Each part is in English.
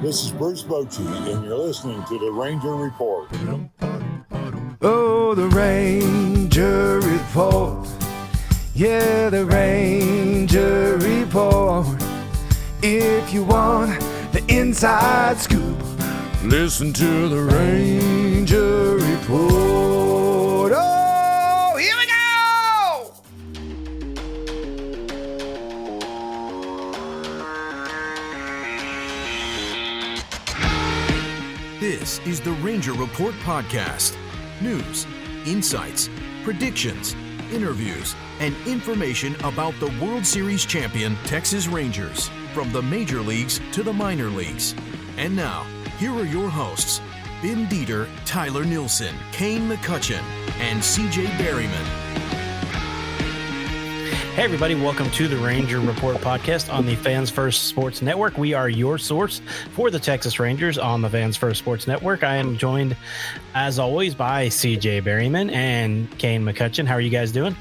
This is Bruce Bochy, and you're listening to the Ranger Report. Oh, the Ranger Report. Yeah, the Ranger Report. If you want the inside scoop, listen to the Ranger Report. Oh, here we go! This is the Ranger Report podcast. News, insights, predictions, interviews, and information about the World Series champion Texas Rangers, from the major leagues to the minor leagues. And now, here are your hosts, Ben Dieter, Tyler Nilson, Kane McCutcheon, and CJ Berryman. Hey everybody, welcome to the Ranger Report podcast on the Fans First Sports Network. We are your source for the Texas Rangers on the Fans First Sports Network. I am joined, as always, by CJ Berryman and Kane McCutcheon. How are you guys doing?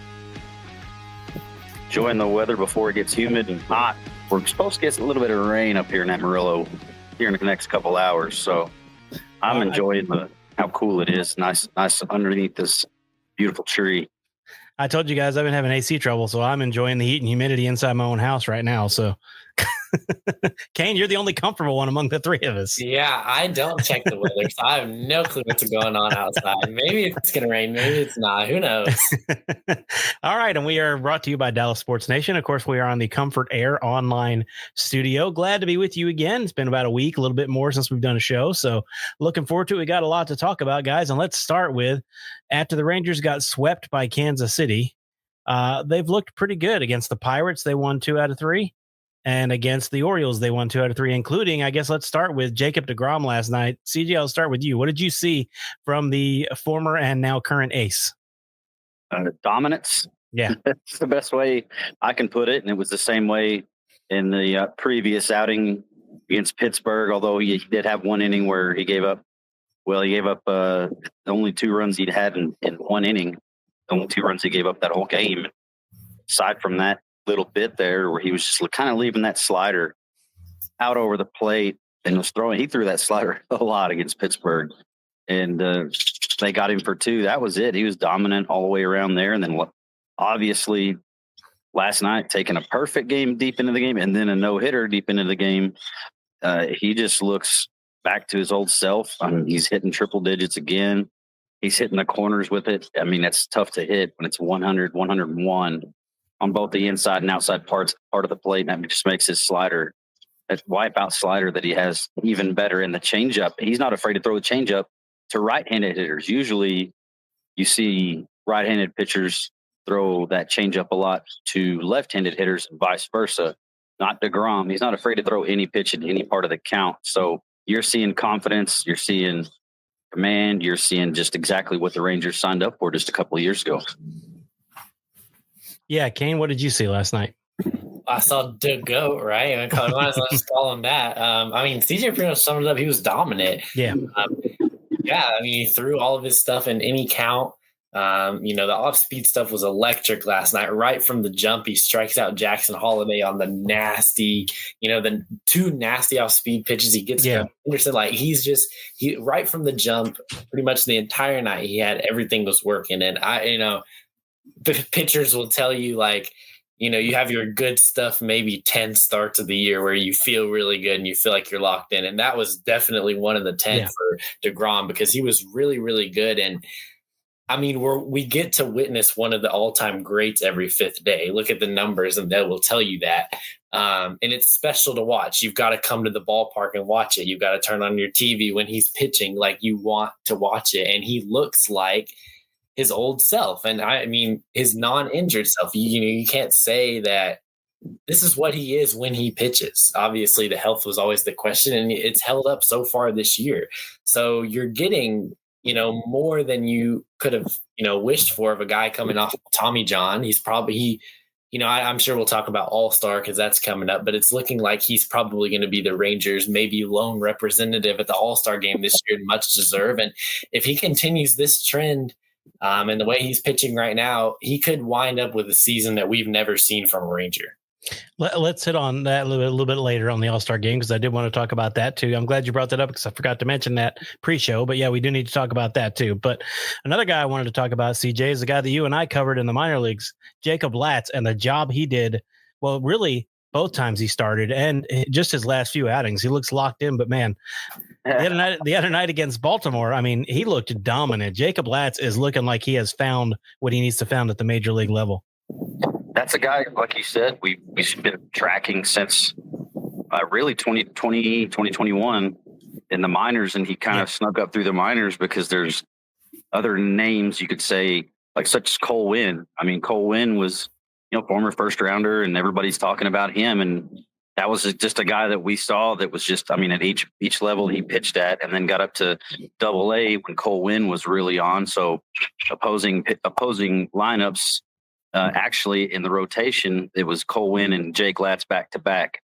Enjoying the weather before it gets humid and hot. We're supposed to get a little bit of rain up here in Amarillo here in the next couple hours, so I'm enjoying how cool it is. Nice underneath this beautiful tree. I told you guys I've been having AC trouble, so I'm enjoying the heat and humidity inside my own house right now. So, Kane, you're the only comfortable one among the three of us. Yeah, I don't check the weather, so I have no clue what's going on outside. Maybe it's going to rain, maybe it's not. Who knows? All right, and we are brought to you by Dallas Sports Nation. Of course, we are on the Comfort Air online studio. Glad to be with you again. It's been about a week, a little bit more since we've done a show, so looking forward to it. We got a lot to talk about, guys, and let's start with, after the Rangers got swept by Kansas City, they've looked pretty good against the Pirates. They won 2 out of 3. And against the Orioles, they won 2 out of 3, including, I guess, let's start with Jacob DeGrom last night. CJ, I'll start with you. What did you see from the former and now current ace? Dominance. Yeah. That's the best way I can put it. And it was the same way in the previous outing against Pittsburgh, although he did have one inning where he gave up the only 2 runs he'd had in one inning. The only 2 runs he gave up that whole game. Aside from that little bit there where he was just kind of leaving that slider out over the plate and he threw that slider a lot against Pittsburgh, and they got him for 2. That was it. He was dominant all the way around there. And then obviously last night, taking a perfect game deep into the game and then a no-hitter deep into the game, he just looks back to his old self. I mean, he's hitting triple digits again. He's hitting the corners with it. I mean, that's tough to hit when it's 100, 101 on both the inside and outside part of the plate. And that just makes his slider, that wipeout slider that he has, even better. In the changeup, he's not afraid to throw a changeup to right-handed hitters. Usually you see right-handed pitchers throw that changeup a lot to left-handed hitters and vice versa. Not DeGrom. He's not afraid to throw any pitch in any part of the count. So you're seeing confidence. You're seeing command. You're seeing just exactly what the Rangers signed up for just a couple of years ago. Yeah, Kane, what did you see last night? I saw the GOAT, right? I might as well just call him that. I mean, CJ pretty much summed it up. He was dominant. Yeah. He threw all of his stuff in any count. The off-speed stuff was electric last night. Right from the jump, he strikes out Jackson Holiday on the nasty, the 2 nasty off-speed pitches he gets from Anderson. Like, he right from the jump, pretty much the entire night, he had everything was working. And the pitchers will tell you, like, you have your good stuff, maybe 10 starts of the year where you feel really good and you feel like you're locked in. And that was definitely one of the 10 for DeGrom, because he was really, really good. And I mean, we get to witness one of the all-time greats every 5th day. Look at the numbers and they will tell you that. And it's special to watch. You've got to come to the ballpark and watch it. You've got to turn on your TV when he's pitching. Like, you want to watch it. And he looks like his old self. And I mean, his non-injured self. You can't say that this is what he is when he pitches. Obviously, the health was always the question, and it's held up so far this year. So you're getting, more than you could have, wished for of a guy coming off Tommy John. He's probably, I'm sure we'll talk about All-Star because that's coming up, but it's looking like he's probably going to be the Rangers' maybe lone representative at the All-Star game this year, much deserved. And if he continues this trend, and the way he's pitching right now, he could wind up with a season that we've never seen from a Ranger. Let's hit on that a little bit later on the All-Star game, because I did want to talk about that too. I'm glad you brought that up because I forgot to mention that pre-show. But yeah, we do need to talk about that too. But another guy I wanted to talk about, CJ, is the guy that you and I covered in the minor leagues, Jacob Latz, and the job he did. Well, really, both times he started and just his last few outings, he looks locked in. But man, the other night against Baltimore, I mean, he looked dominant. Jacob Latz is looking like he has found what he needs to found at the major league level. That's a guy, like you said, we've been tracking since really 2021 in the minors, and he kind of snuck up through the minors because there's other names you could say, like such as Cole Winn. I mean, Cole Winn was, former first rounder, and everybody's talking about him, and that was just a guy that we saw that was just, I mean, at each level he pitched at, and then got up to Double-A when Cole Winn was really on. So opposing lineups. Actually, in the rotation, it was Cole Winn and Jake Latz back to back.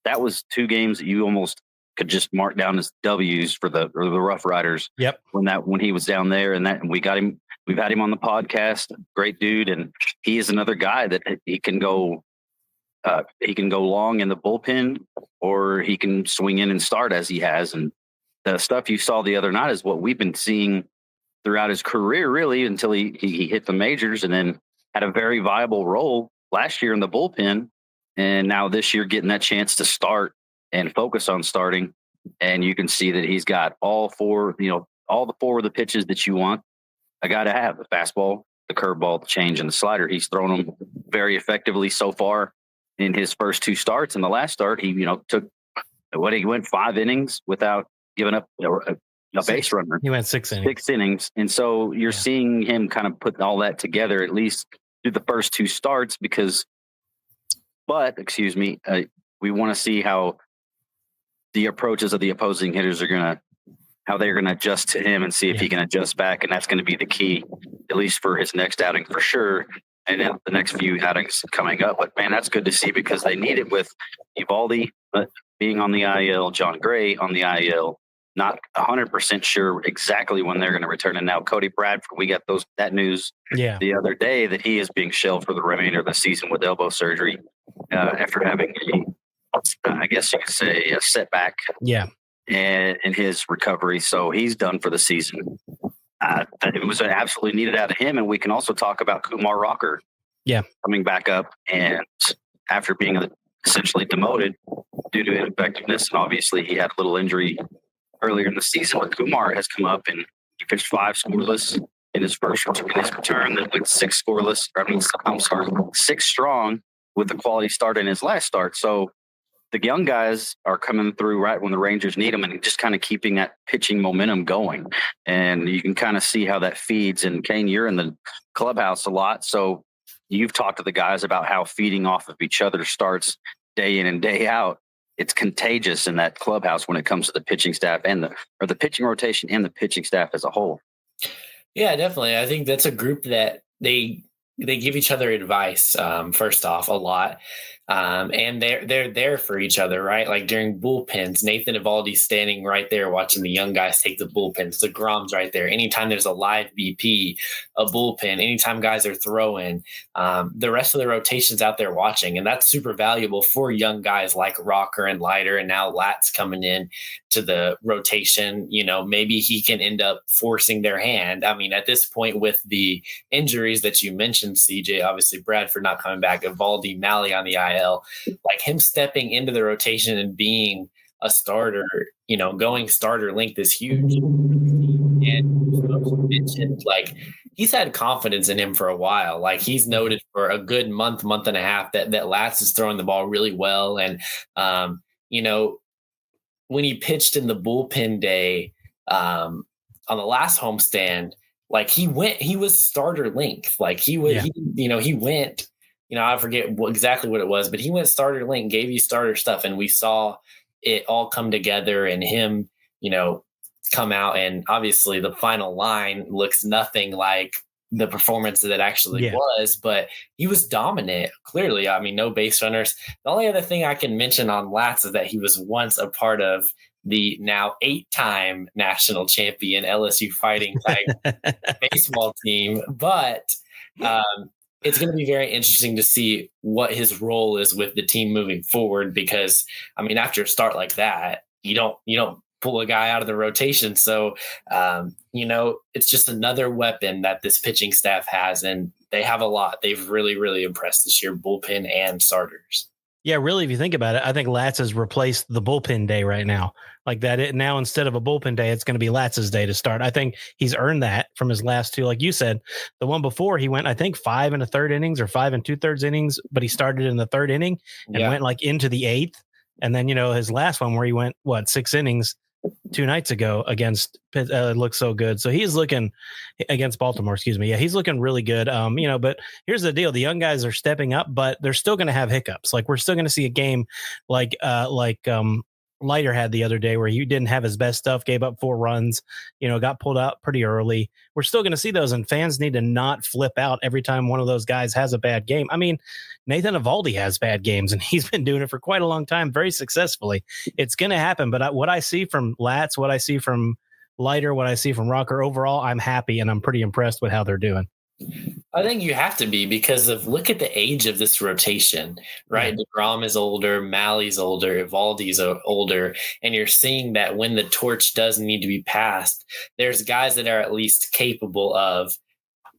That was two games that you almost could just mark down as W's for the Rough Riders. Yep. When he was down there, and we got him. We've had him on the podcast. Great dude, and he is another guy that he can go. He can go long in the bullpen, or he can swing in and start as he has. And the stuff you saw the other night is what we've been seeing throughout his career, really, until he hit the majors, and then had a very viable role last year in the bullpen, and now this year getting that chance to start and focus on starting. And you can see that he's got all the four of the pitches that you want a guy to have: the fastball, the curveball, the change, and the slider. He's thrown them very effectively so far in his first two starts. And the last start, he he went 5 innings without giving up a base runner. He went 6 innings. 6 innings. And so you're seeing him kind of put all that together, at least through the first 2 starts, we want to see how the approaches of the opposing hitters how they're going to adjust to him, and see if he can adjust back. And that's going to be the key, at least for his next outing for sure. And then the next few outings coming up. But man, that's good to see, because they need it with Eovaldi being on the IL, John Gray on the IL. Not 100% sure exactly when they're going to return. And now Cody Bradford, we got that news the other day that he is being shelved for the remainder of the season with elbow surgery after having I guess you could say, a setback in his recovery. So he's done for the season. It was absolutely needed out of him. And we can also talk about Kumar Rocker coming back up, and after being essentially demoted due to ineffectiveness. And obviously he had a little injury earlier in the season, but Kumar has come up and he pitched 5 scoreless in his return, then went 6 scoreless. 6 strong with a quality start in his last start. So the young guys are coming through right when the Rangers need them, and just kind of keeping that pitching momentum going. And you can kind of see how that feeds. And Kane, you're in the clubhouse a lot, so you've talked to the guys about how feeding off of each other starts day in and day out. It's contagious in that clubhouse when it comes to the pitching staff and the pitching rotation and the pitching staff as a whole. Yeah, definitely. I think that's a group that they give each other advice, first off, a lot. And they're there for each other, right? Like during bullpens, Nathan Eovaldi's standing right there watching the young guys take the bullpens. DeGrom's right there. Anytime there's a live BP, a bullpen, anytime guys are throwing, the rest of the rotation's out there watching. And that's super valuable for young guys like Rocker and Leiter, and now Latz coming in to the rotation. Maybe he can end up forcing their hand. I mean, at this point with the injuries that you mentioned, CJ, obviously Bradford not coming back, Eovaldi, Malley on the IL, like him stepping into the rotation and being a starter, going starter length is huge. And you mentioned, like, he's had confidence in him for a while. Like, he's noted for a good month and a half that Latz is throwing the ball really well. And, when he pitched in the bullpen day on the last homestand, like he was starter length. Like he went, I forget exactly what it was, but he went starter length, gave you starter stuff. And we saw it all come together and him, come out. And obviously the final line looks nothing like the performance that actually was, but he was dominant. Clearly. I mean, no base runners. The only other thing I can mention on Latz is that he was once a part of the now 8-time national champion LSU Fighting Tigers baseball team. But it's going to be very interesting to see what his role is with the team moving forward, because I mean, after a start like that, you don't pull a guy out of the rotation. So, it's just another weapon that this pitching staff has, and they have a lot. They've really, really impressed this year, bullpen and starters. Yeah, really, if you think about it, I think Latz has replaced the bullpen day right now. Like that, now instead of a bullpen day, it's going to be Latz's day to start. I think he's earned that from his last two. Like you said, the one before he went, I think 5 1/3 innings or 5 2/3 innings, but he started in the 3rd inning and went like into the 8th. And then, his last one where he went, 6 innings 2 nights ago against Pitt, looked so good. So he's looking against Baltimore, excuse me. Yeah, he's looking really good. But here's the deal. The young guys are stepping up, but they're still going to have hiccups. Like we're still going to see a game like Leiter had the other day where he didn't have his best stuff, gave up 4 runs, got pulled out pretty early. We're still going to see those, and fans need to not flip out every time one of those guys has a bad game. I mean, Nathan Eovaldi has bad games, and he's been doing it for quite a long time, very successfully. It's going to happen, but what I see from Latz, what I see from Leiter, what I see from Rocker, overall, I'm happy, and I'm pretty impressed with how they're doing. I think you have to be, because look at the age of this rotation, right? Yeah. DeGrom is older, Malley's older, Evaldi's older, and you're seeing that when the torch does need to be passed, there's guys that are at least capable of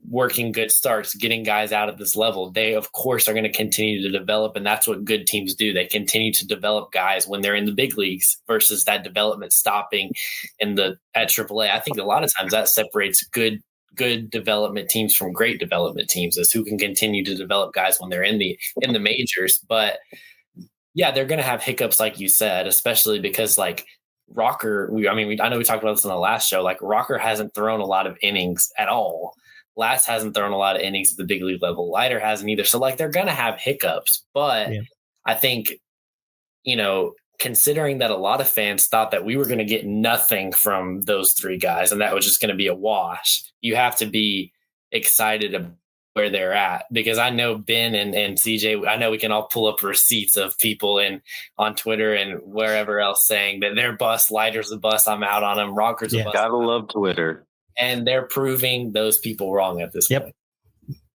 working good starts, getting guys out of this level. They, of course, are going to continue to develop, and that's what good teams do. They continue to develop guys when they're in the big leagues versus that development stopping at AAA. I think a lot of times that separates good development teams from great development teams, is who can continue to develop guys when they're in the majors. But yeah, they're going to have hiccups, like you said, especially because like Rocker, I know we talked about this in the last show, like Rocker hasn't thrown a lot of innings at all. Latz hasn't thrown a lot of innings at the big league level. Leiter hasn't either. So like they're going to have hiccups, but I think, considering that a lot of fans thought that we were going to get nothing from those 3 guys and that was just going to be a wash, you have to be excited about where they're at, because I know Ben and CJ, I know we can all pull up receipts of people on Twitter and wherever else saying that they're bust, Leiter's a bust, I'm out on them, Rocker's a bust. Gotta love Twitter. And they're proving those people wrong at this point.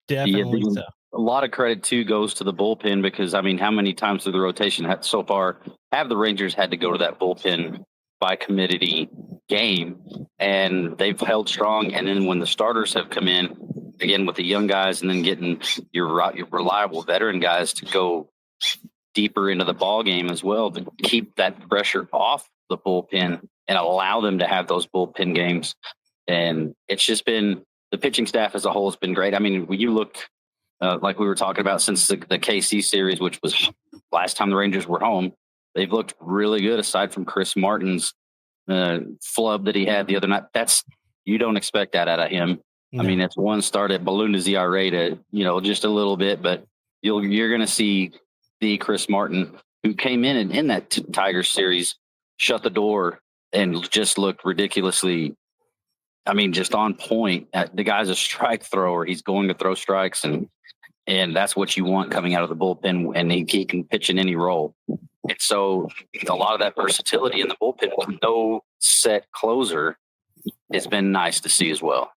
Definitely so. A lot of credit too goes to the bullpen, because how many times through the rotation so far have the Rangers had to go to that bullpen by committee game, and they've held strong. And then when the starters have come in again with the young guys, and then getting your reliable veteran guys to go deeper into the ball game as well, to keep that pressure off the bullpen and allow them to have those bullpen games. And it's just been, the pitching staff as a whole has been great. I mean, when you look, like we were talking about, since the KC series, which was last time the Rangers were home, they've looked really good, aside from Chris Martin's flub that he had the other night. You don't expect that out of him. No. I mean, it's one start at ballooned his ERA to, just a little bit, but you're going to see the Chris Martin who came in that Tigers series, shut the door and just looked ridiculously, just on point. The guy's a strike thrower. He's going to throw strikes, and that's what you want coming out of the bullpen, and he can pitch in any role. And so a lot of that versatility in the bullpen with no set closer has been nice to see as well.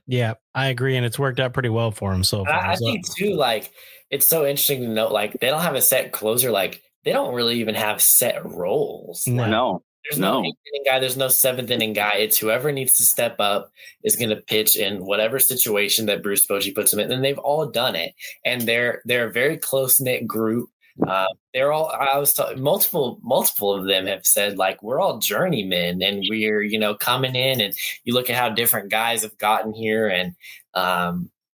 Yeah, I agree, and it's worked out pretty well for him so far. I think too, like, it's so interesting to note, like, they don't have a set closer. Like, they don't really even have set roles. No. There's no 8th inning guy. There's no 7th inning guy. It's whoever needs to step up is going to pitch in whatever situation that Bruce Bochy puts them in. And they've all done it. And they're a very close knit group. They're all, multiple of them have said, like, we're all journeymen, and we're, coming in, and you look at how different guys have gotten here, and,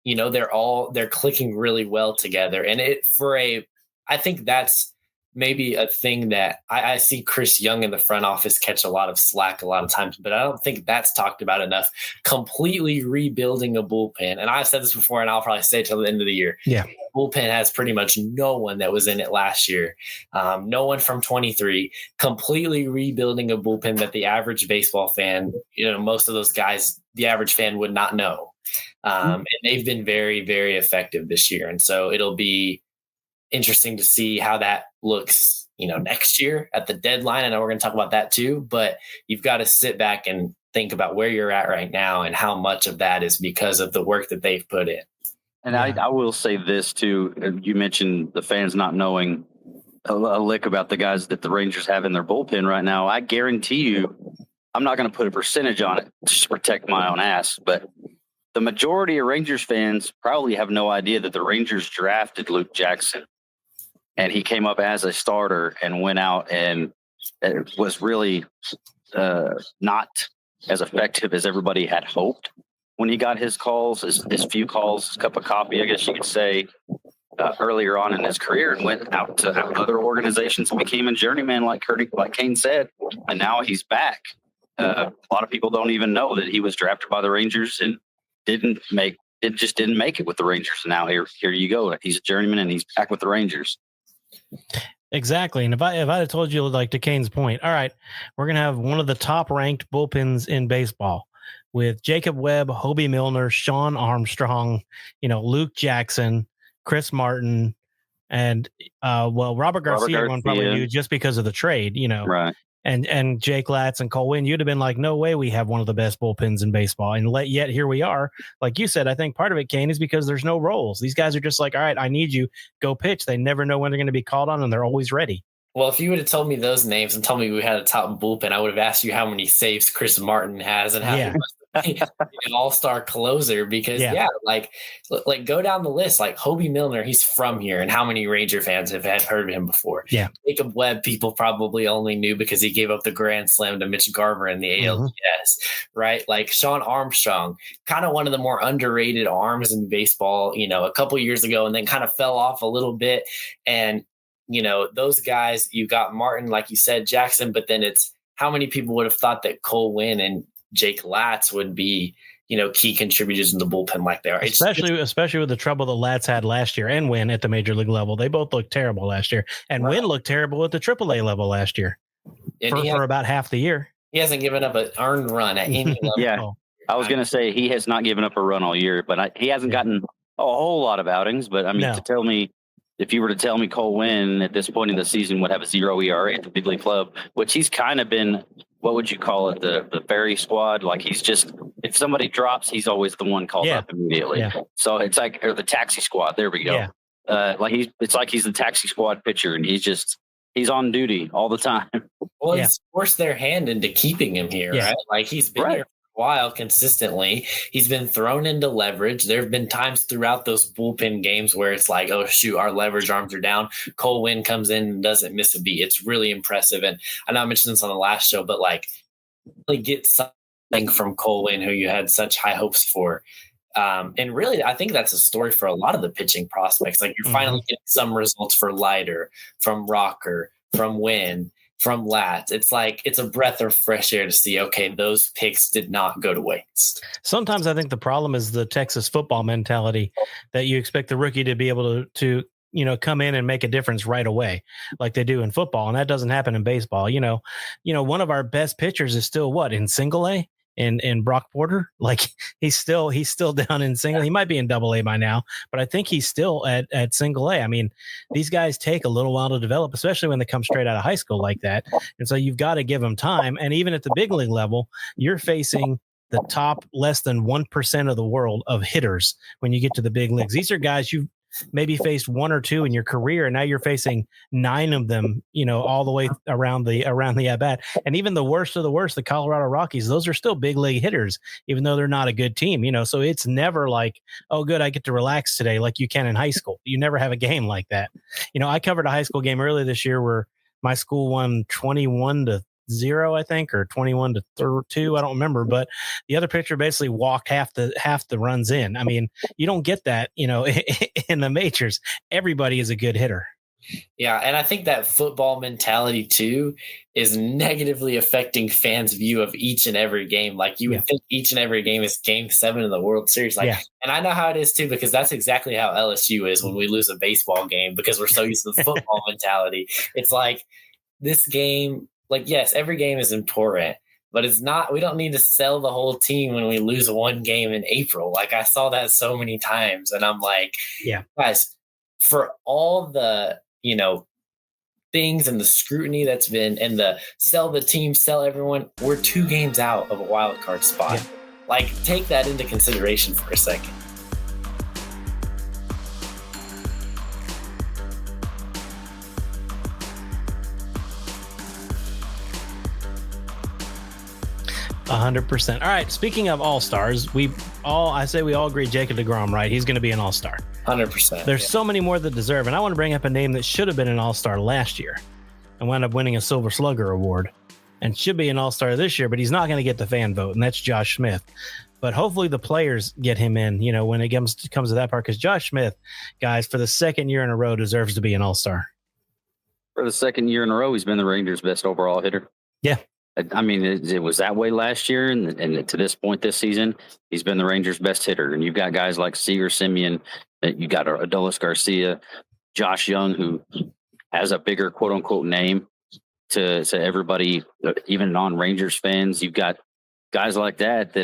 they're clicking really well together. And I think that's maybe a thing that I see Chris Young in the front office catch a lot of slack a lot of times, but I don't think that's talked about enough. Completely rebuilding a bullpen. And I've said this before, and I'll probably say it till the end of the year. Yeah. Bullpen has pretty much no one that was in it last year. No one from 23, completely rebuilding a bullpen that the average baseball fan, most of those guys, the average fan would not know. And they've been very, very effective this year. And so it'll be interesting to see how that looks, next year at the deadline. I know we're going to talk about that too, but you've got to sit back and think about where you're at right now and how much of that is because of the work that they've put in. And I will say this too. You mentioned the fans not knowing a lick about the guys that the Rangers have in their bullpen right now. I guarantee you, I'm not going to put a percentage on it just to protect my own ass, but the majority of Rangers fans probably have no idea that the Rangers drafted Luke Jackson, and he came up as a starter and went out and it was really not as effective as everybody had hoped when he got his calls, his few calls, his cup of coffee, I guess you could say, earlier on in his career, and went out to other organizations and became a journeyman, like Kane said, and now he's back. A lot of people don't even know that he was drafted by the Rangers and didn't make it with the Rangers. And now here you go. He's a journeyman and he's back with the Rangers. Exactly. And if I had told you, like, to Kane's point, all right, we're going to have one of the top ranked bullpens in baseball with Jacob Webb, Hobie Milner, Sean Armstrong, Luke Jackson, Chris Martin, and Robert Garcia, everyone probably knew just because of the trade, Right. And Jake Latz and Cole Winn, you'd have been like, no way we have one of the best bullpens in baseball. And yet here we are. Like you said, I think part of it, Kane, is because there's no roles. These guys are just like, all right, I need you, go pitch. They never know when they're going to be called on, and they're always ready. Well, if you would have told me those names and told me we had a top bullpen, I would have asked you how many saves Chris Martin has and how he must be an all-star closer, because like go down the list. Like Hobie Milner, he's from here, and how many Ranger fans have heard of him before? Yeah. Jacob Webb, people probably only knew because he gave up the grand slam to Mitch Garver in the ALCS, right? Like Sean Armstrong, kind of one of the more underrated arms in baseball, a couple years ago, and then kind of fell off a little bit. And those guys, you got Martin, like you said, Jackson, but then it's how many people would have thought that Cole Winn and Jake Latz would be, key contributors in the bullpen like they are. Especially with the trouble that Latz had last year and Winn at the major league level. They both looked terrible last year. And Winn looked terrible at the AAA level last year for about half the year. He hasn't given up an earned run at any level. Yeah, I was going to say he has not given up a run all year, but he hasn't gotten a whole lot of outings. But, I mean, if you were to tell me Cole Winn at this point in the season would have a 0 ERA at the big league club, which he's kind of been, what would you call it, the fairy squad? Like, he's just, if somebody drops, he's always the one called up immediately. Yeah. So it's like, or the taxi squad. There we go. Yeah. It's like he's the taxi squad pitcher, and he's on duty all the time. Well, it's forced their hand into keeping him here, right? Like, he's been here while consistently. He's been thrown into leverage. There have been times throughout those bullpen games where it's like, oh shoot, our leverage arms are down. Cole Winn comes in and doesn't miss a beat. It's really impressive. And I know I mentioned this on the last show, but like, really get something from Cole Winn, who you had such high hopes for. And really, I think that's a story for a lot of the pitching prospects. Like, you're finally getting some results for Leiter, from Rocker, from Winn, from Latz. It's like, it's a breath of fresh air to see, okay, those picks did not go to waste. Sometimes I think the problem is the Texas football mentality, that you expect the rookie to be able to come in and make a difference right away, like they do in football. And that doesn't happen in baseball. One of our best pitchers is still in single A. In Brock Porter, like he's still down in single. He might be in double A by now, but I think he's still at single A. I mean, these guys take a little while to develop, especially when they come straight out of high school like that. And so you've got to give them time. And even at the big league level, you're facing the top less than 1% of the world of hitters when you get to the big leagues. These are guys you've maybe faced one or two in your career, and now you're facing 9 of them, all the way around the at bat. And even the worst of the worst, the Colorado Rockies, those are still big league hitters, even though they're not a good team. So it's never like, oh, good, I get to relax today, like you can in high school. You never have a game like that. I covered a high school game earlier this year where my school won 21-0, I think, or 21-2. I don't remember, but the other pitcher basically walked half the runs in. I mean, you don't get that, in the majors. Everybody is a good hitter. Yeah. And I think that football mentality too is negatively affecting fans' view of each and every game. Like, you would think each and every game is Game 7 of the World Series. And I know how it is too, because that's exactly how LSU is when we lose a baseball game, because we're so used to the football mentality. It's like, this game, like, yes, every game is important, but it's not, we don't need to sell the whole team when we lose one game in April. Like, I saw that so many times, and I'm like, guys, for all the, things and the scrutiny that's been, and the sell the team, sell everyone, we're 2 games out of a wild card spot. Like, take that into consideration for a second. 100%. All right. Speaking of all-stars, we all agree Jacob DeGrom, right? He's going to be an all-star. 100%. There's so many more that deserve. And I want to bring up a name that should have been an all-star last year and wound up winning a Silver Slugger award and should be an all-star this year, but he's not going to get the fan vote. And that's Josh Smith. But hopefully the players get him in, when it comes to that part, because Josh Smith, guys, for the second year in a row, deserves to be an all-star. For the second year in a row, he's been the Rangers' best overall hitter. Yeah. I mean, it was that way last year, and to this point this season, he's been the Rangers' best hitter. And you've got guys like Seager, Simeon, you got Adolis Garcia, Josh Young, who has a bigger quote-unquote name to everybody, even non-Rangers fans. You've got guys like that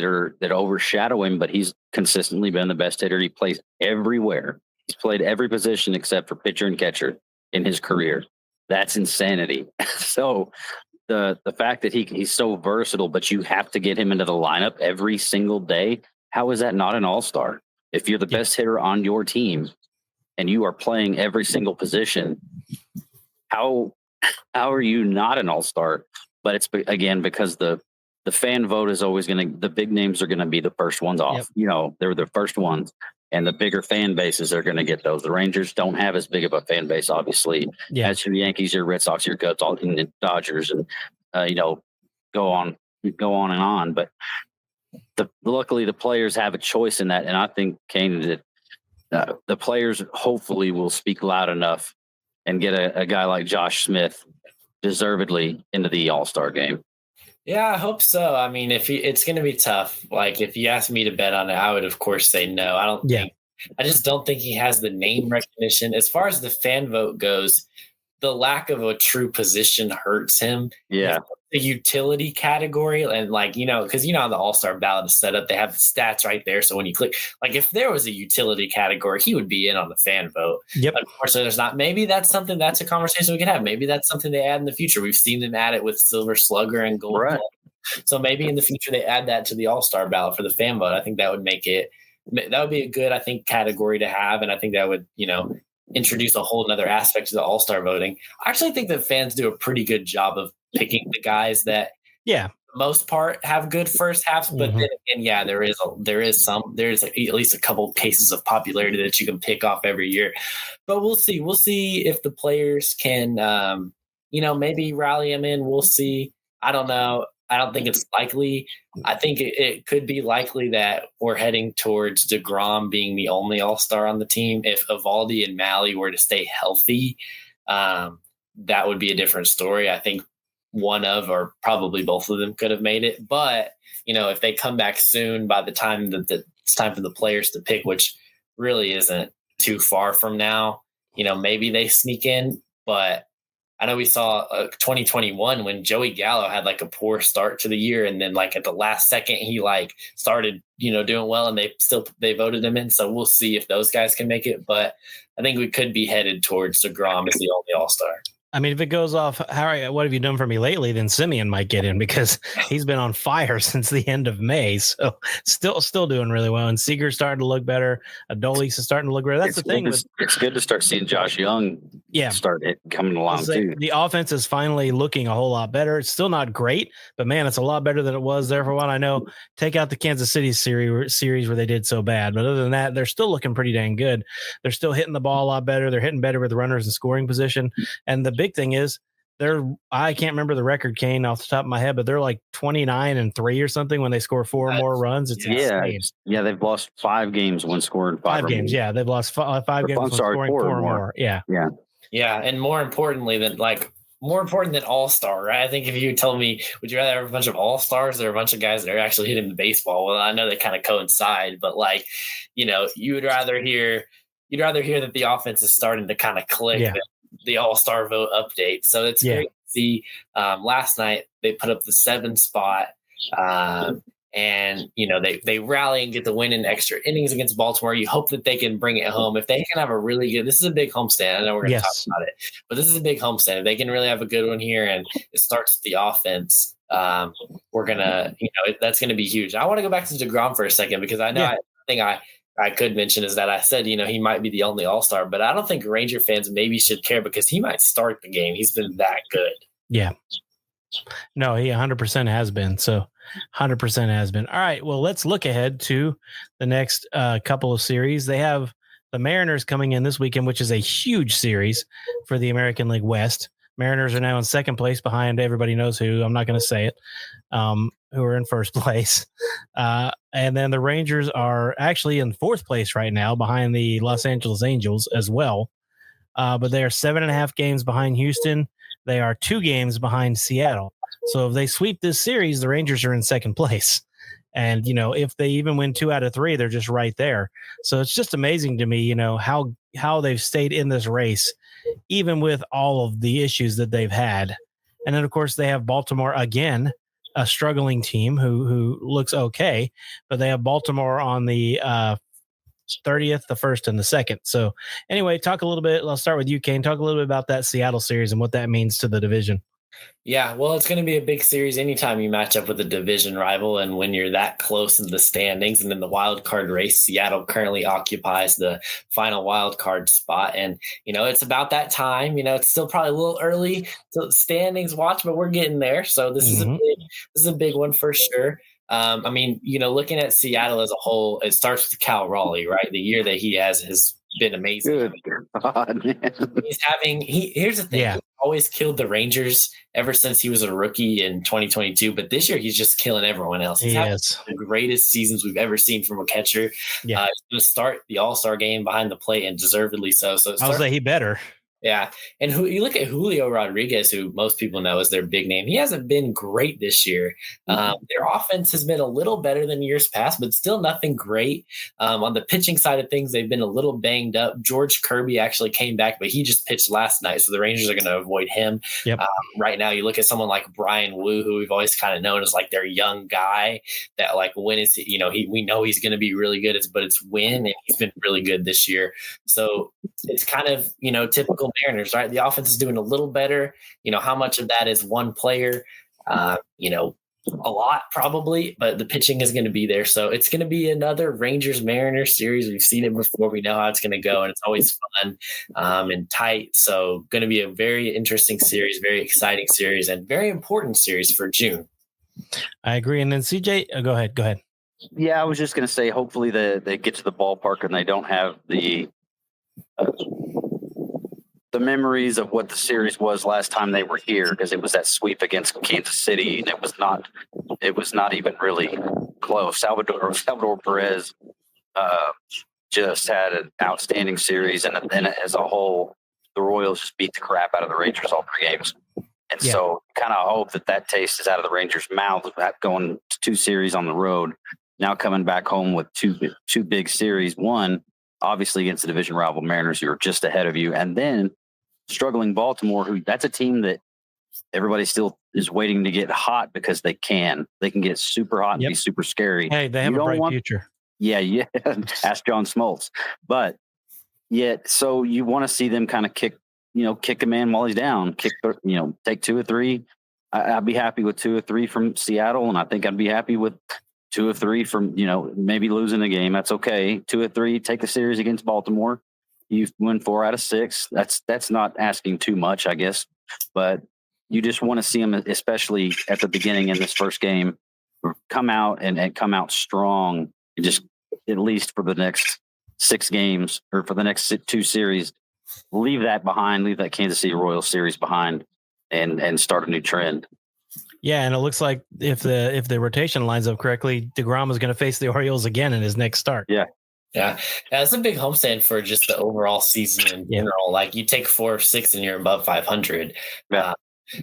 overshadow him, but he's consistently been the best hitter. He plays everywhere. He's played every position except for pitcher and catcher in his career. That's insanity. So the fact that he's so versatile, but you have to get him into the lineup every single day. How is that not an all-star? If you're the best hitter on your team and you are playing every single position, how are you not an all-star? But it's, again, because the fan vote is always the big names are going to be the first ones off. Yep. They're the first ones, and the bigger fan bases are going to get those. The Rangers don't have as big of a fan base, obviously, as your Yankees, your Red Sox, your Cubs, all the Dodgers, and go on and on. But luckily, the players have a choice in that, and I think, Kane, that the players hopefully will speak loud enough and get a guy like Josh Smith deservedly into the All-Star game. Yeah, I hope so. I mean, it's going to be tough. Like, if you asked me to bet on it, I would, of course, say no. I just don't think he has the name recognition. As far as the fan vote goes, the lack of a true position hurts him. Yeah. The utility category, and because how the All-Star ballot is set up, they have the stats right there. So when you click, if there was a utility category, he would be in on the fan vote. Yep. Unfortunately, there's not. Maybe that's a conversation we could have. Maybe that's something they add in the future. We've seen them add it with Silver Slugger and Gold Glove. So maybe in the future they add that to the All-Star ballot for the fan vote. I think that would make it. That would be a good, category to have, and I think that would, introduce a whole nother aspect to the All-Star voting. I actually think that fans do a pretty good job of picking the guys that, for the most part, have good first halves. But then again, there is at least a couple cases of popularity that you can pick off every year. But we'll see. We'll see if the players can, maybe rally them in. We'll see. I don't know. I don't think it's likely. I think it could be likely that we're heading towards DeGrom being the only All-Star on the team. If Eovaldi and Mahle were to stay healthy, that would be a different story. I think one of, or probably both of them, could have made it. But, if they come back soon, by the time that it's time for the players to pick, which really isn't too far from now, maybe they sneak in. But I know we saw 2021 when Joey Gallo had a poor start to the year, and then at the last second he started doing well, and they voted him in. So we'll see if those guys can make it, but I think we could be headed towards DeGrom as the only All-Star. I mean, if it goes off, what have you done for me lately? Then Simeon might get in because he's been on fire since the end of May. So still doing really well. And Seager's starting to look better. Adolis is starting to look better. That's the thing. It's good to start seeing Josh Young start coming along too. The offense is finally looking a whole lot better. It's still not great, but man, it's a lot better than it was there for a while. I know, take out the Kansas City series where they did so bad. But other than that, they're still looking pretty dang good. They're still hitting the ball a lot better. They're hitting better with runners in scoring position. And the big thing is I can't remember the record, Kane, off the top of my head, but they're 29-3 or something when they score 4 or more runs. It's insane. Yeah, they've lost 5 games when scoring 5 games. Yeah, they've lost 5 games when scoring 4 or more. Yeah. And more important than All-Star, right? I think if you told me, would you rather have a bunch of All-Stars or a bunch of guys that are actually hitting the baseball? Well, I know they kind of coincide, but you would rather hear that the offense is starting to kind of click. Yeah. The All-Star vote update. So it's great to see. Last night they put up the 7 spot, and they rally and get the win in extra innings against Baltimore. You hope that they can bring it home. If they can have a really good, this is a big homestand. I know we're going to talk about it, but this is a big homestand. If they can really have a good one here, and it starts with the offense, we're gonna, that's going to be huge. I want to go back to DeGrom for a second because I know I could mention is that I said, he might be the only All-Star, but I don't think Ranger fans maybe should care because he might start the game. He's been that good. Yeah. No, he 100% has been. So 100% has been. All right. Well, let's look ahead to the next couple of series. They have the Mariners coming in this weekend, which is a huge series for the American League West. Mariners are now in second place behind everybody knows who. I'm not going to say it. Who are in first place. And then the Rangers are actually in fourth place right now behind the Los Angeles Angels as well. But they are 7.5 games behind Houston. They are 2 games behind Seattle. So if they sweep this series, the Rangers are in second place. And, if they even win 2 out of 3, they're just right there. So it's just amazing to me, how they've stayed in this race, even with all of the issues that they've had. And then, of course, they have Baltimore again, a struggling team who looks okay, but they have Baltimore on the 30th, the 1st, and the 2nd. So anyway, talk a little bit. I'll start with you, Kane. Talk a little bit about that Seattle series and what that means to the division. Yeah, well, it's going to be a big series anytime you match up with a division rival. And when you're that close in the standings and in the wild card race, Seattle currently occupies the final wild card spot. And, it's about that time. It's still probably a little early to standings watch, but we're getting there. So this is a big one for sure. Looking at Seattle as a whole, it starts with Cal Raleigh, right? The year that he has been amazing. Good God, man. Here's the thing. Yeah. He's always killed the Rangers ever since he was a rookie in 2022. But this year, he's just killing everyone else. He's having the greatest seasons we've ever seen from a catcher. Yeah. He's going to start the All-Star game behind the plate, and deservedly so. I was like, he better. Yeah. And you look at Julio Rodriguez, who most people know is their big name. He hasn't been great this year. Their offense has been a little better than years past, but still nothing great. On the pitching side of things, they've been a little banged up. George Kirby actually came back, but he just pitched last night. So the Rangers are going to avoid him. Yep. Right now, you look at someone like Brian Wu, who we've always kind of known as like their young guy that like when it's, we know he's going to be really good, but it's when, and he's been really good this year. So it's kind of, typical Mariners, right? The offense is doing a little better. How much of that is one player? A lot probably, but the pitching is going to be there. So it's going to be another Rangers-Mariners series. We've seen it before. We know how it's going to go, and it's always fun and tight. So going to be a very interesting series, very exciting series, and very important series for June. I agree. And then CJ, go ahead. Yeah, I was just going to say, hopefully they get to the ballpark and they don't have the memories of what the series was last time they were here, because it was that sweep against Kansas City, and it was not even really close. Salvador Perez just had an outstanding series, and as a whole, the Royals just beat the crap out of the Rangers all 3 games. And so kind of hope that taste is out of the Rangers' mouth, going to 2 series on the road, now coming back home with two big series, one obviously against the division rival Mariners, who are just ahead of you, and then struggling Baltimore, who that's a team that everybody still is waiting to get hot because they can get super hot and be super scary. Hey, they have a bright future. Yeah. Ask John Smoltz. But yet, so you want to see them kind of kick a man while he's down, take 2 or 3. I'd be happy with 2 or 3 from Seattle, and I think I'd be happy with 2 or 3 from, maybe losing a game. That's okay. 2 or 3, take the series against Baltimore. You win 4 out of 6. That's not asking too much, I guess. But you just want to see them, especially at the beginning in this first game, come out and come out strong. Just at least for the next 6 games, or for the next 2 series, leave that behind. Leave that Kansas City Royals series behind, and start a new trend. Yeah, and it looks like if the rotation lines up correctly, DeGrom is going to face the Orioles again in his next start. Yeah, it's a big homestand for just the overall season in general. Like you take 4 or 6 and you're above 500. Yeah.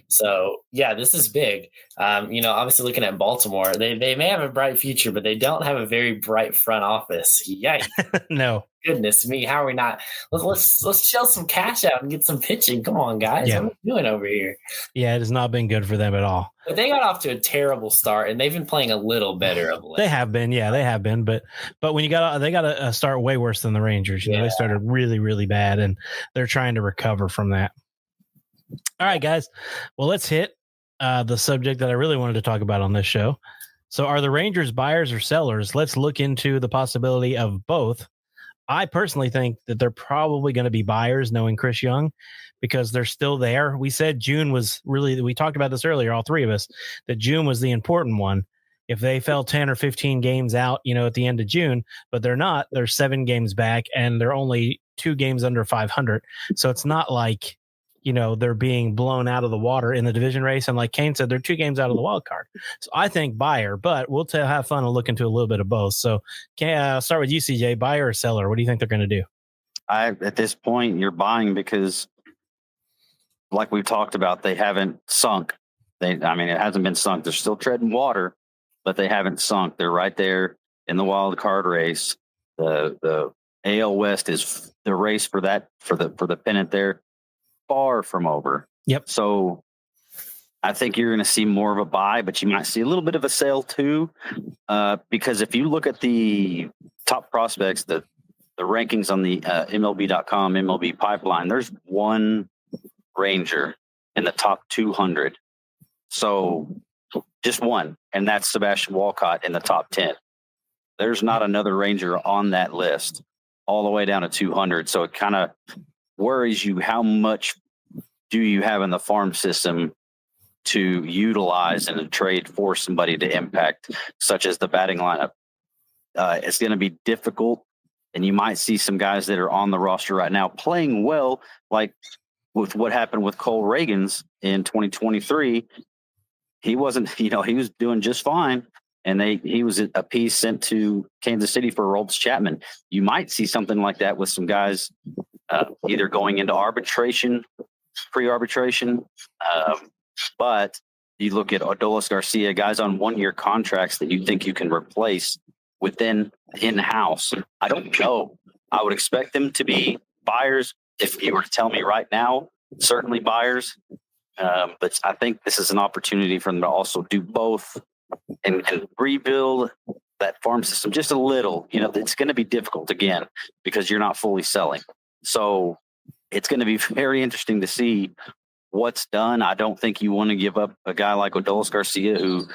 So yeah, this is big. Obviously looking at Baltimore, they may have a bright future, but they don't have a very bright front office. Yikes! No, goodness me, how are we not? Let's shell some cash out and get some pitching. Come on, guys, what are we doing over here? Yeah, it has not been good for them at all. But they got off to a terrible start, and they've been playing a little better of late. They have been, but when they got to start way worse than the Rangers. They started really, really bad, and they're trying to recover from that. All right, guys. Well, let's hit the subject that I really wanted to talk about on this show. So are the Rangers buyers or sellers? Let's look into the possibility of both I personally think that they're probably going to be buyers knowing Chris Young because they're still there. We said June was really, we talked about this earlier, all three of us, that June was the important one. If they fell 10 or 15 games out, at the end of June, but they're not, they're 7 games back and they're only 2 games under 500. So it's not like, they're being blown out of the water in the division race. And like Kane said, they're 2 games out of the wild card. So I think buyer, but we'll have fun and look into a little bit of both. So can start with you, CJ, buyer or seller? What do you think they're going to do? At this point, you're buying because, like we've talked about, they haven't sunk. It hasn't been sunk. They're still treading water, but they haven't sunk. They're right there in the wild card race. The AL West is the race for the pennant there. Far from over. Yep. So I think you're going to see more of a buy, but you might see a little bit of a sell too, because if you look at the top prospects, the rankings on the MLB.com MLB pipeline, there's one Ranger in the top 200. So just one, and that's Sebastian Walcott in the top 10. There's not another Ranger on that list all the way down to 200. So it kind of worries you, how much do you have in the farm system to utilize and to trade for somebody to impact, such as the batting lineup. It's going to be difficult, and you might see some guys that are on the roster right now playing well, like with what happened with Cole Reagans in 2023. He wasn't, he was doing just fine, and he was a piece sent to Kansas City for Aroldis Chapman. You might see something like that with some guys either going into arbitration, pre-arbitration, but you look at Adolis Garcia, guys on 1-year contracts that you think you can replace within in-house. I don't know. I would expect them to be buyers. If you were to tell me right now, certainly buyers. But I think this is an opportunity for them to also do both and rebuild that farm system just a little. It's going to be difficult again because you're not fully selling. So it's going to be very interesting to see what's done. I don't think you want to give up a guy like Adolis Garcia, who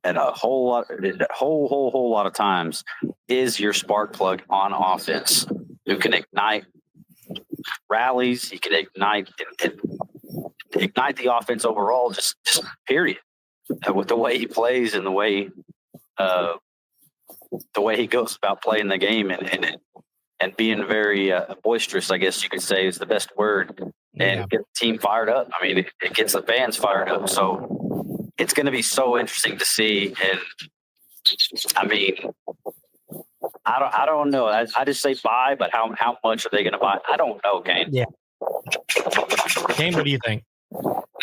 at a whole lot of times is your spark plug on offense, who can ignite rallies. He can ignite the offense overall, just period. With the way he plays and the way he goes about playing the game and being very boisterous, I guess you could say is the best word, and get the team fired up. It gets the fans fired up. So it's going to be so interesting to see. And I don't know. I just say buy, but how much are they going to buy? I don't know, Kane. Yeah. Kane, what do you think?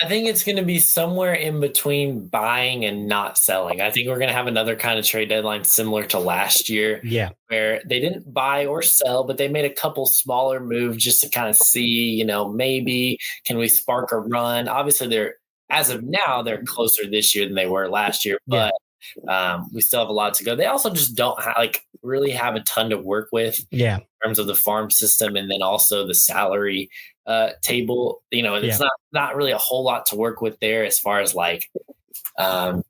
I think it's going to be somewhere in between buying and not selling. I think we're going to have another kind of trade deadline similar to last year. Yeah. Where they didn't buy or sell, but they made a couple smaller moves just to kind of see, maybe can we spark a run? Obviously, as of now, they're closer this year than they were last year, but we still have a lot to go. They also just don't really have a ton to work with in terms of the farm system, and then also the salary table. It's not really a whole lot to work with there as far as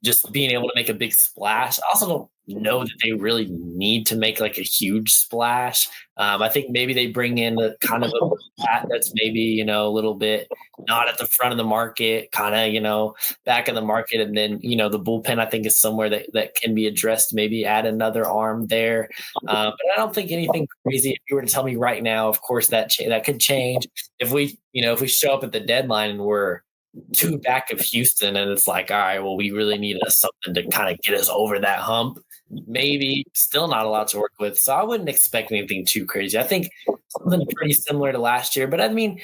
just being able to make a big splash. I also don't know that they really need to make a huge splash. I think maybe they bring in a kind of a bat that's maybe, a little bit not at the front of the market, kind of, back in the market. And then, the bullpen, I think, is somewhere that can be addressed, maybe add another arm there. But I don't think anything crazy. If you were to tell me right now, of course, that could change. If we show up at the deadline and we're 2 back of Houston and it's all right, well, we really need something to kind of get us over that hump. Maybe still not a lot to work with. So I wouldn't expect anything too crazy. I think something pretty similar to last year, but I think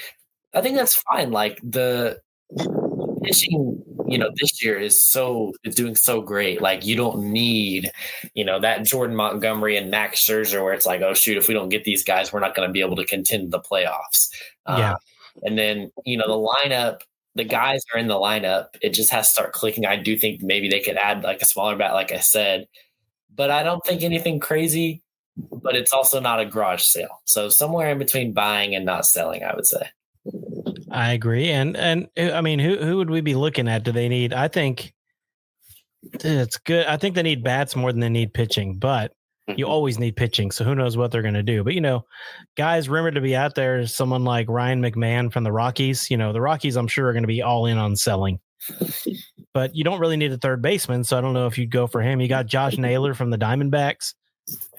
that's fine. The pitching, this year is doing so great. You don't need, that Jordan Montgomery and Max Scherzer where it's oh shoot, if we don't get these guys, we're not going to be able to contend the playoffs. And then, the lineup, the guys are in the lineup. It just has to start clicking. I do think maybe they could add a smaller bat, like I said, but I don't think anything crazy, but it's also not a garage sale. So somewhere in between buying and not selling, I would say. I agree. And who would we be looking at? Do they need, I think it's good. I think they need bats more than they need pitching, but You always need pitching, so who knows what they're going to do. But, guys rumored to be out there is someone like Ryan McMahon from the Rockies. The Rockies, I'm sure, are going to be all in on selling. But you don't really need a third baseman, so I don't know if you'd go for him. You got Josh Naylor from the Diamondbacks,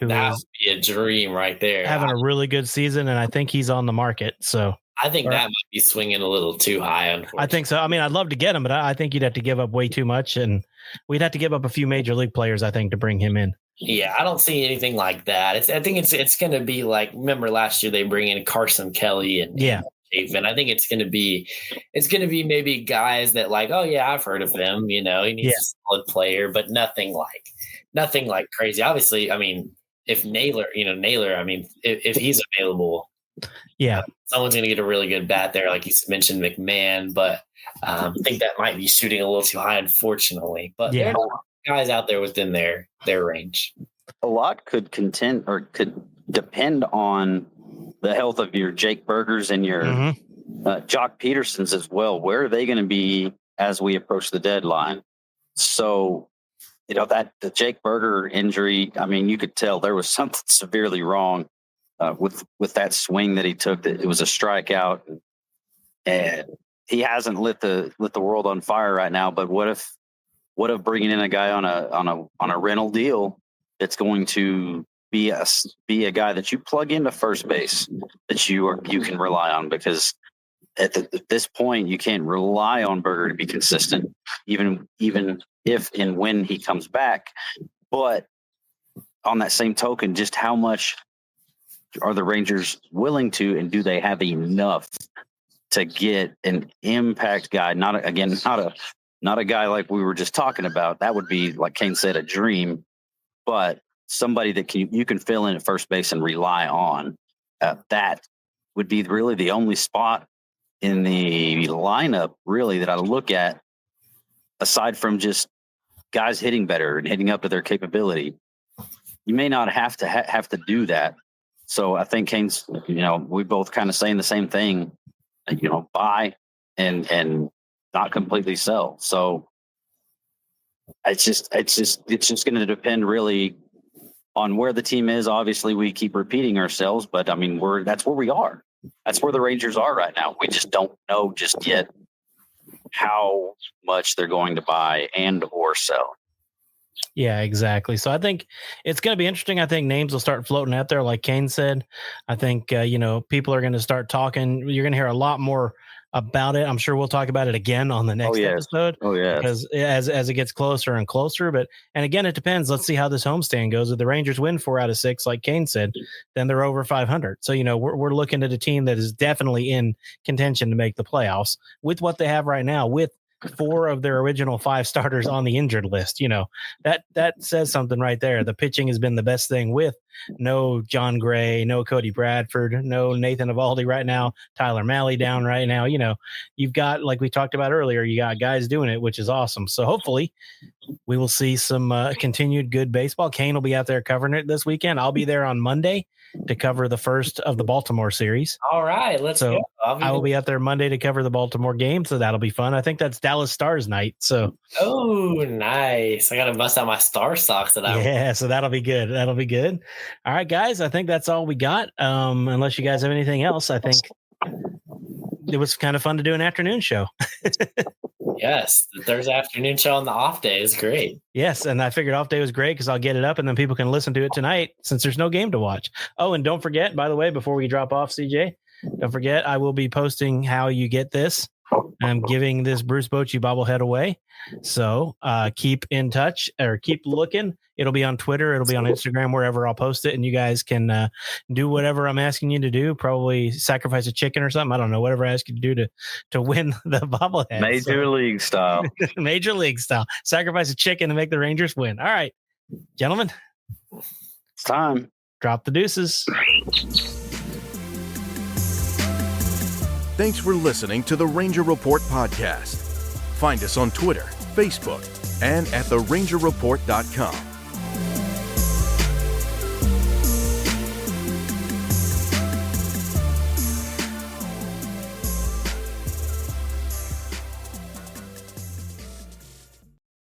who That is would be a dream right there. having a really good season, and I think he's on the market. So I think that might be swinging a little too high. Unfortunately, I think so. I mean, I'd love to get him, but I think you'd have to give up way too much, and we'd have to give up a few major league players, I think, to bring him in. Yeah, I don't see anything like that. I think it's going to be like, remember last year they bring in Carson Kelly and Chafin. I think it's going to be maybe guys that like, oh yeah, I've heard of him. He's a solid player, but nothing like crazy. Obviously, I mean, if Naylor, I mean, if he's available, someone's going to get a really good bat there, like you mentioned, McMahon. But I think that might be shooting a little too high, unfortunately. But there are guys out there within their range. A lot could depend on the health of your Jake Bergers and your Jock Petersons as well. Where are they going to be as we approach the deadline? So, that the Jake Berger injury, I mean, you could tell there was something severely wrong with that swing that he took. That it was a strikeout, and he hasn't lit the world on fire right now. But what if bringing in a guy on a rental deal that's going to be a guy that you plug into first base that you can rely on, because at this point you can't rely on Berger to be consistent, even if and when he comes back. But on that same token, just how much are the Rangers willing to, and do they have enough to get an impact guy? Not a guy like we were just talking about. That would be, like Kane said, a dream, but somebody that you can fill in at first base and rely on. That would be really the only spot in the lineup, really, that I look at, aside from just guys hitting better and hitting up to their capability. You may not have to do that. So I think Kane's, we both kind of saying the same thing, buy and not completely sell. So it's just going to depend really on where the team is. Obviously we keep repeating ourselves, but I mean, that's where we are. That's where the Rangers are right now. We just don't know just yet how much they're going to buy and or sell. Yeah, exactly. So I think it's going to be interesting. I think names will start floating out there, like Kane said. I think, people are going to start talking. You're going to hear a lot more about it. I'm sure we'll talk about it again on the next episode. Oh, yeah. Because as it gets closer and closer. And again, it depends. Let's see how this homestand goes. If the Rangers win 4 out of 6, like Kane said, then they're over 500. So, we're looking at a team that is definitely in contention to make the playoffs with what they have right now, with 4 of their original 5 starters on the injured list. That says something right there. The pitching has been the best thing, with no John Gray, no Cody Bradford, no Nathan Eovaldi right now, Tyler Mahle down right now. You've got, like we talked about earlier, you got guys doing it, which is awesome. So hopefully we will see some continued good baseball. Kane will be out there covering it this weekend. I'll be there on Monday to cover the first of the Baltimore series. All right, let's go. I will be out there Monday to cover the Baltimore game, so that'll be fun. I think that's Dallas Stars night. So, nice! I got to bust out my Star socks that so that'll be good. That'll be good. All right, guys. I think that's all we got. Unless you guys have anything else, I think it was kind of fun to do an afternoon show. Yes, the Thursday afternoon show on the off day is great. Yes, and I figured off day was great because I'll get it up and then people can listen to it tonight since there's no game to watch. Oh, and don't forget, by the way, before we drop off, CJ, don't forget I will be posting how you get this. I'm giving this Bruce Bochy bobblehead away. So keep in touch, or keep looking. It'll be on Twitter. It'll be on Instagram, wherever I'll post it. And you guys can do whatever I'm asking you to do. Probably sacrifice a chicken or something. I don't know, whatever I ask you to do to win the bobblehead. Major League style. Major League style. Sacrifice a chicken to make the Rangers win. All right, gentlemen. It's time. Drop the deuces. Thanks for listening to the Ranger Report podcast. Find us on Twitter, Facebook, and at therangerreport.com.